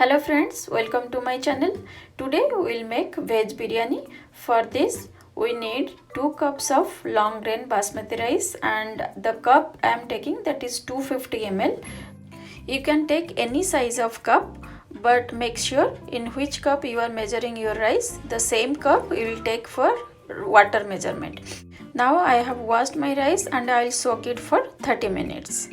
Hello friends, welcome to my channel. Today we will make veg biryani. For this we need 2 cups of long grain basmati rice, and the cup I am taking, that is 250 ml. You can take any size of cup, but make sure in which cup you are measuring your rice, the same cup you will take for water measurement. Now I have washed my rice and I will soak it for 30 minutes.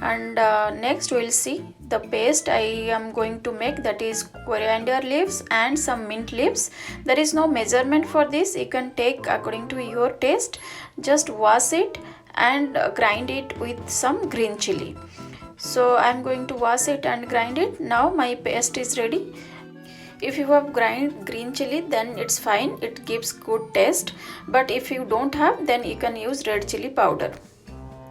And next we will see the paste I am going to make, that is coriander leaves and some mint leaves. There is no measurement for this, you can take according to your taste. Just wash it and grind it with some green chili. So I am going to wash it and grind it. Now my paste is ready. If you have grind green chili, then it's fine, it gives good taste, but if you don't have, then you can use red chili powder.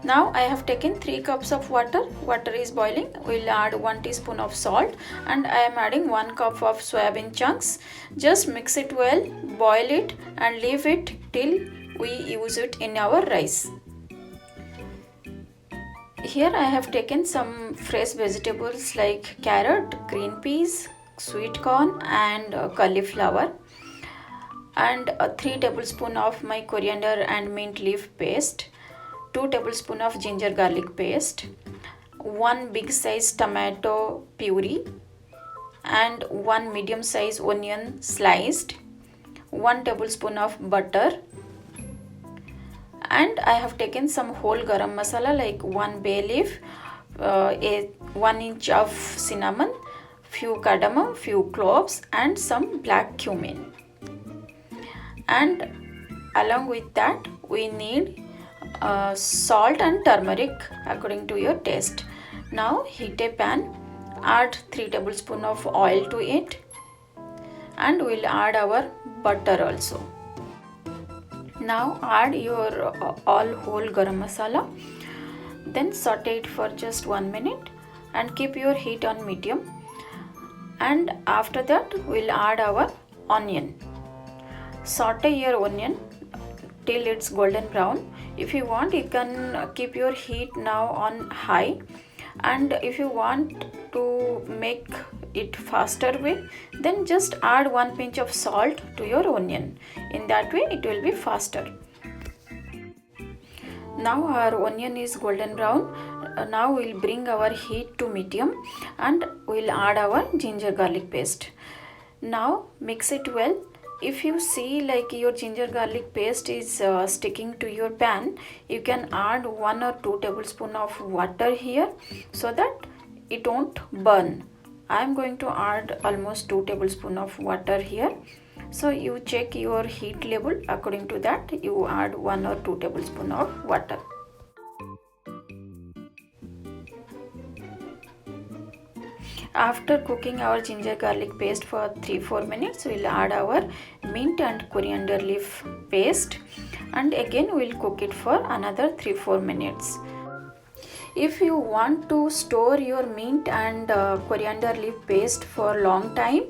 Now I have taken 3 cups of water. Water is boiling. We'll add 1 teaspoon of salt, and I am adding 1 cup of soybean chunks. Just mix it well, boil it and leave it till we use it in our rice. Here I have taken some fresh vegetables like carrot, green peas, sweet corn and cauliflower, and 3 tablespoons of my coriander and mint leaf paste, 2 tablespoons of ginger garlic paste, 1 big size tomato puree and 1 medium size onion sliced, 1 tablespoon of butter, and I have taken some whole garam masala like 1 bay leaf, 1 inch of cinnamon, few cardamom, few cloves and some black cumin. And along with that we need salt and turmeric according to your taste. Now heat a pan, add 3 tablespoons of oil to it, and we'll add our butter also. Now add your all whole garam masala, then saute it for just 1 minute and keep your heat on medium. And after that we'll add our onion. Saute your onion till it's golden brown. If you want, you can keep your heat now on high, and if you want to make it faster way, then just add 1 pinch of salt to your onion. In that way it will be faster. Now our onion is golden brown. Now we'll bring our heat to medium and we'll add our ginger garlic paste. Now mix it well. If you see like your ginger garlic paste is sticking to your pan, you can add 1 or 2 tablespoons of water here so that it won't burn. I am going to add almost 2 tablespoons of water here. So you check your heat level, according to that you add 1 or 2 tablespoons of water. After cooking our ginger garlic paste for 3-4 minutes, we will add our mint and coriander leaf paste, and again we will cook it for another 3-4 minutes. If you want to store your mint and coriander leaf paste for long time,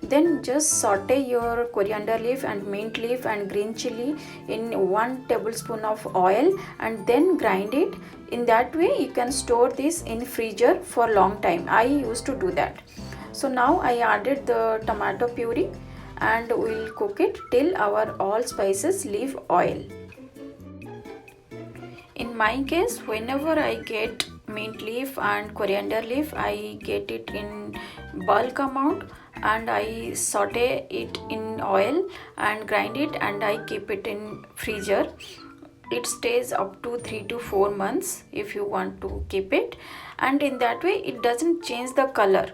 then just saute your coriander leaf and mint leaf and green chili in 1 tablespoon of oil and then grind it. In that way you can store this in freezer for long time. I used to do that. So now I added the tomato puree and we will cook it till our all spices leave oil. In my case, whenever I get mint leaf and coriander leaf, I get it in bulk amount and I saute it in oil and grind it and I keep it in freezer. It stays up to 3 to 4 months if you want to keep it, and in that way it doesn't change the color.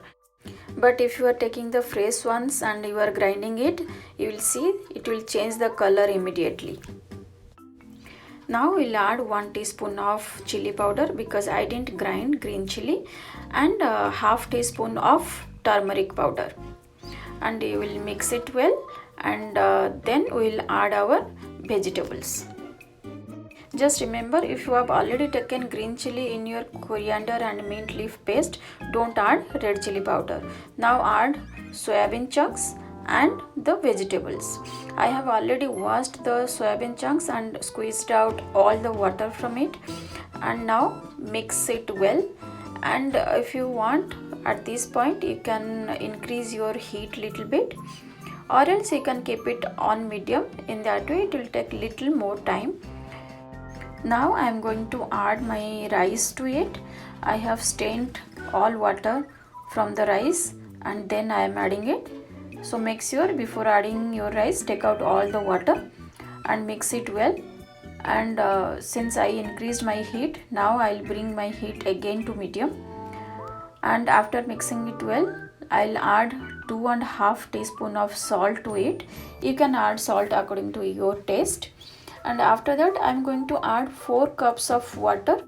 But if you are taking the fresh ones and you are grinding it, you will see it will change the color immediately. Now we'll add 1 teaspoon of chili powder because I didn't grind green chili, and half teaspoon of turmeric powder, and you will mix it well, and then we'll add our vegetables. Just remember, if you have already taken green chili in your coriander and mint leaf paste, don't add red chili powder. Now add soybean chunks and the vegetables. I have already washed the soybean chunks and squeezed out all the water from it, and now mix it well, and if you want At this point you can increase your heat little bit, or else you can keep it on medium. In that way it will take little more time. Now I am going to add my rice to it. I have strained all water from the rice and then I am adding it. So make sure before adding your rice, take out all the water and mix it well. And since I increased my heat, now I'll bring my heat again to medium. And after mixing it well, I'll add 2.5 teaspoon of salt to it. You can add salt according to your taste. And after that I'm going to add 4 cups of water.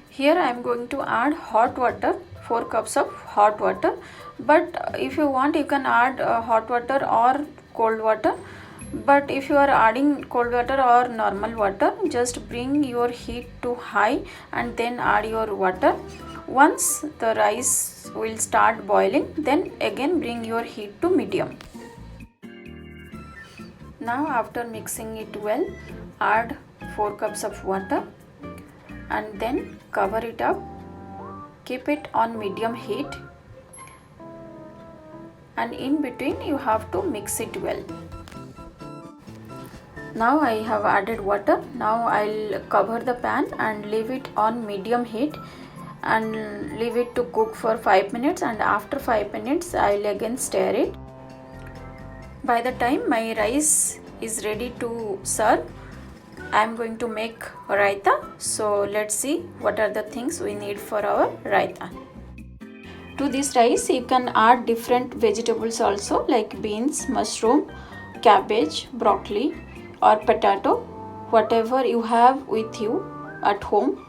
Here I am going to add hot water, 4 cups of hot water. But if you want, you can add hot water or cold water. But if you are adding cold water or normal water, just bring your heat to high and then add your water. Once the rice will start boiling, then again bring your heat to medium. Now after mixing it well, add 4 cups of water and then cover it up. Keep it on medium heat, and in between you have to mix it well. Now I have added water. Now I'll cover the pan and leave it on medium heat and leave it to cook for 5 minutes, and after 5 minutes I'll again stir it. By the time my rice is ready to serve, I am going to make raita. So let's see what are the things we need for our raita. To this rice you can add different vegetables also, like beans, mushroom, cabbage, broccoli or potato, whatever you have with you at home.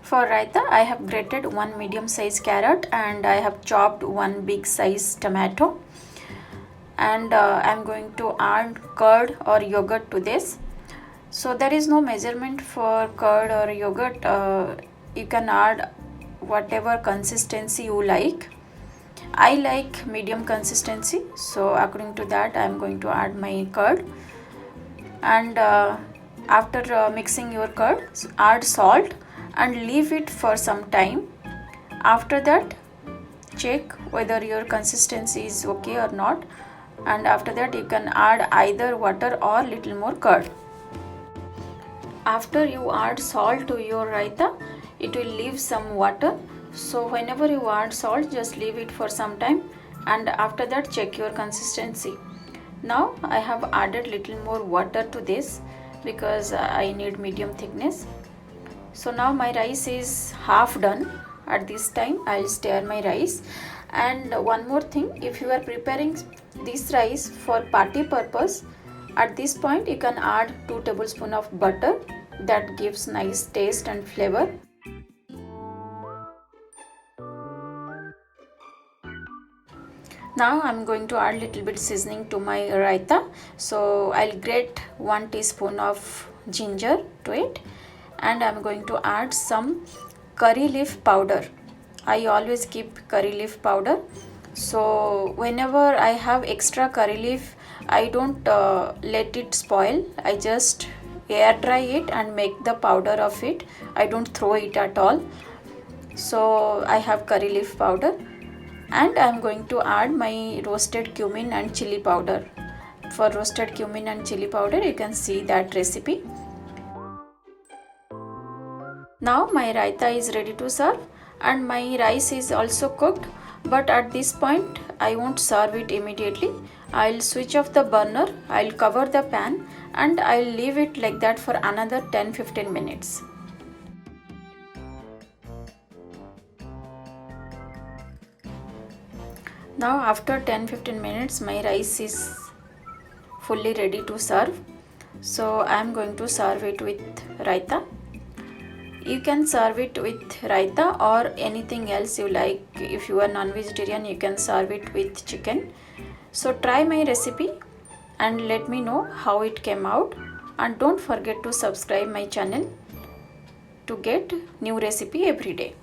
For raita, I have grated 1 medium size carrot and I have chopped 1 big size tomato. And I am going to add curd or yogurt to this. So there is no measurement for curd or yogurt. You can add whatever consistency you like. I like medium consistency, so according to that I am going to add my curd. And after mixing your curd, add salt and leave it for some time. After that, check whether your consistency is okay or not, and after that you can add either water or little more curd. After you add salt to your raita, it will leave some water. So whenever you add salt, just leave it for some time, and after that check your consistency. Now I have added little more water to this because I need medium thickness. So now my rice is half done. At this time I'll stir my rice. And one more thing, if you are preparing this rice for party purpose, at this point you can add 2 tablespoons of butter. That gives nice taste and flavor. Now I'm going to add little bit seasoning to my raita. So I'll grate 1 teaspoon of ginger to it, and I'm going to add some curry leaf powder. I always keep curry leaf powder. So whenever I have extra curry leaf, I don't let it spoil. I just air dry it and make the powder of it. I don't throw it at all. So I have curry leaf powder, and I am going to add my roasted cumin and chili powder. For roasted cumin and chili powder, you can see that recipe. Now my raita is ready to serve, and my rice is also cooked, but at this point I won't serve it immediately. I'll switch off the burner, I'll cover the pan, and I'll leave it like that for another 10-15 minutes. Now after 10-15 minutes my rice is fully ready to serve. So I am going to serve it with raita. You can serve it with raita or anything else you like. If you are non-vegetarian, you can serve it with chicken. So try my recipe and let me know how it came out, and don't forget to subscribe my channel to get new recipe every day.